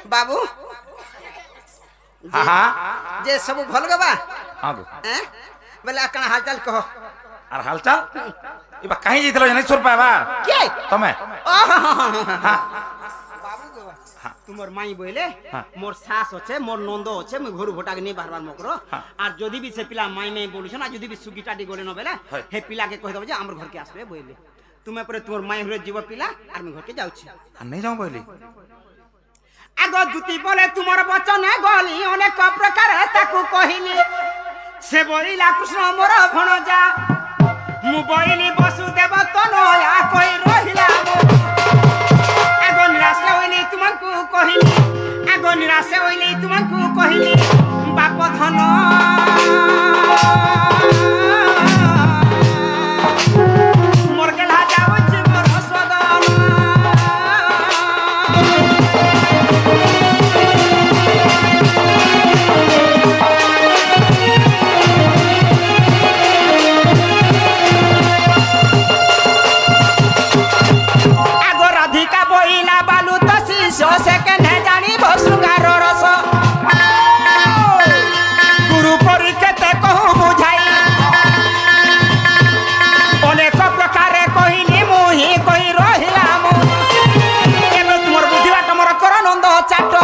बाबू हाँ हाँ जे सब भल गबा हाँ गो हैं बोले कण हालचाल कहो आर हालचाल इबा कहीं जइतलो नहीं सुर पाबा के तमे हां बाबू गबा तुमर माई बोले हाँ। मोर सास আছে मोर नंदो আছে মই ঘর ভোটাকে নি বারবার মকরো আর যদি বি সে পিলা মাই মাই বলিছ না যদি বি সুগিটাটি গলে ন বেলা হে পিলা কে কই দব যে আমর ঘর কে আসবে বইলে তুমি পরে তোমার মাই হরে জীব পিলা আর মই ঘর কে যাউছি আর नहीं जाऊं बोली आगो दुती बोले तुमर बचन गली अनेक प्रकार ताकू कहिली से बोलिला कृष्ण मोर भणजा मु बोइली वसुदेव तनया कोई रहिला मो आगो निराश होइली तुमको कहिली आगो निराश होइली तुमको कहिली बाप धन मोर गेला जाउछि मोर स्वदन से के न जानी भो श्रृंगार रस गुरु परी केते कहू बुझाई अनेक प्रकार कहिली मुही कहि रहिला मु एगो तुमर बुद्धि बाट मोर कर नंद चाट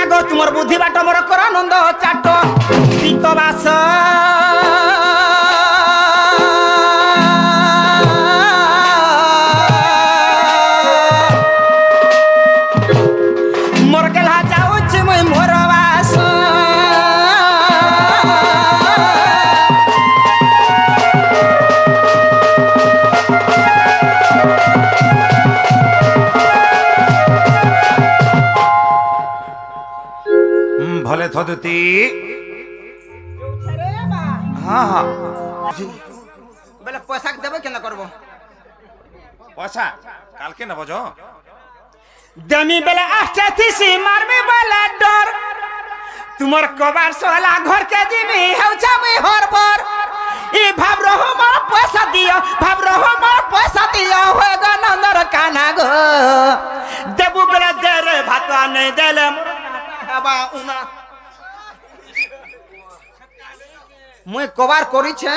आगो तुमर बुद्धि बाट मोर कर नंद चाट पीतवास भले थदती हाँ हाँ बेले पैसा देबे केना करबो पैसा काल के न बजो दमी बेले आस्ते थी मारमे वाला डर तुमर कबार सोला घर के जिमी हेउछा मैं हर पर ई भाब रहो मोर पैसा दियो भाब रहो मोर पैसा दियो हो ग नंदर काना गो देबू बेले दे रे भातवा नहीं देले हबा उना मुई कबार करी छे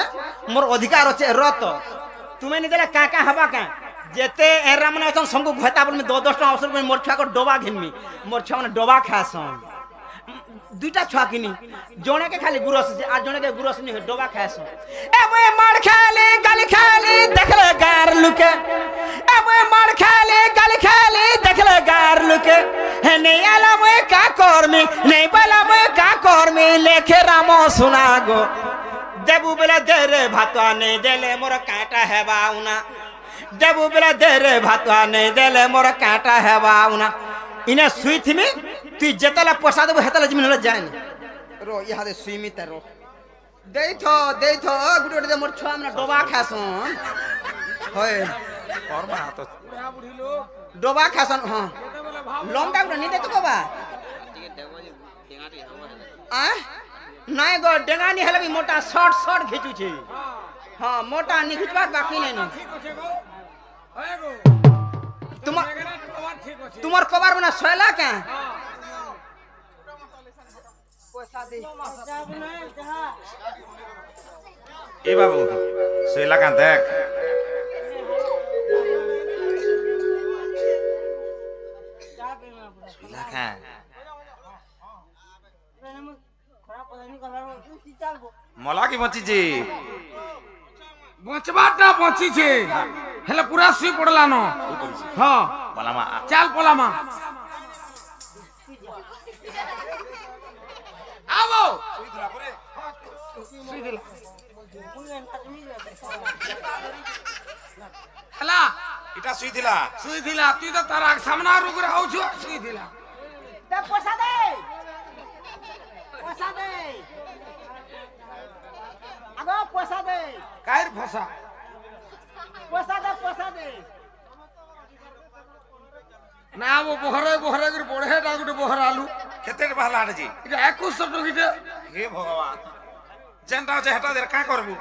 मोर अधिकार আছে রত তুমি নি দেলে কাকা হবা কা যেতে এরা মানে অছন সঙ্গ ঘটা বল মে 10 টা অবসর মে মোর ছুয়া কো ডবা ঘিনমি মোর ছুয়া মানে ডবা খাসন দুইটা ছুয়া কিনি জনে কে খালি গুরস আর জনে কে গুরস নি ডবা খাসন এ মুই মার খালি গালি খালি দেখলে গার লুকে এ মুই মার খালি গালি খালি দেখলে গার লুকে হে নেই আলা মুই কা করমি নেই বলা মুই কা করমি লেখে রাম सुना गो देबू बेला दे रे भातवा नहीं देले मोर कांटा है बाउना देबू बेला दे रे भातवा नहीं देले मोर कांटा है बाउना इने सुई थी तू जेतला पैसा देबो हेतला जमीन ले जाय रो इहा दे सुई मी तरो देथो गुडो दे मोर छुआ में डोबा खासन होय कर्मा तो डोबा खासन हां लंका गुडो नी दे तो बाबा आ नहीं गो डेंगानी हेले भी मोटा शॉर्ट खींचू छे हां मोटा नि खींचबाक बाकी नहीं तुमर कबार बना सोयला के पैसा दे ए बाबू सोयला का देख सोयला का मला की बची जी बचबाटा बची छे हेले पूरा सुई पड़ला न हां पलामा चल पलामा आवो सुई दिला हला इटा सुई दिला तू तो तारा सामना रुक रहा हो सुई दिला दे पैसा दे आगो पैसा दे कायर फसा पैसा दे ना वो बोहरे कर पड़े ता गुटे बोहर आलू केते बहला जी इटा 2100 टका हे भगवान जेनटा जे हटा दे का करबू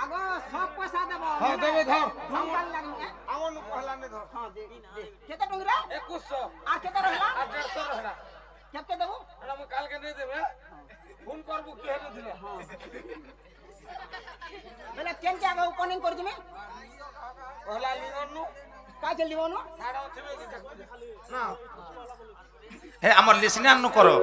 आगो सब पैसा देबो हां देबे धर हमन लागू हमन पहला ने धर हां दे केते टंगरा 2100 आ केते रहला 150 रहला কেতে দেবো এটা আমি কালকে নিয়ে দেবে ফোন করবো কি হেলে দিলে বেলা কেনকে আগে ওপেনিং করে দিবে পহলা লিগন নু কাজ লিব না ছাড়াও ছিবে না হে আমার লিসনার নু করো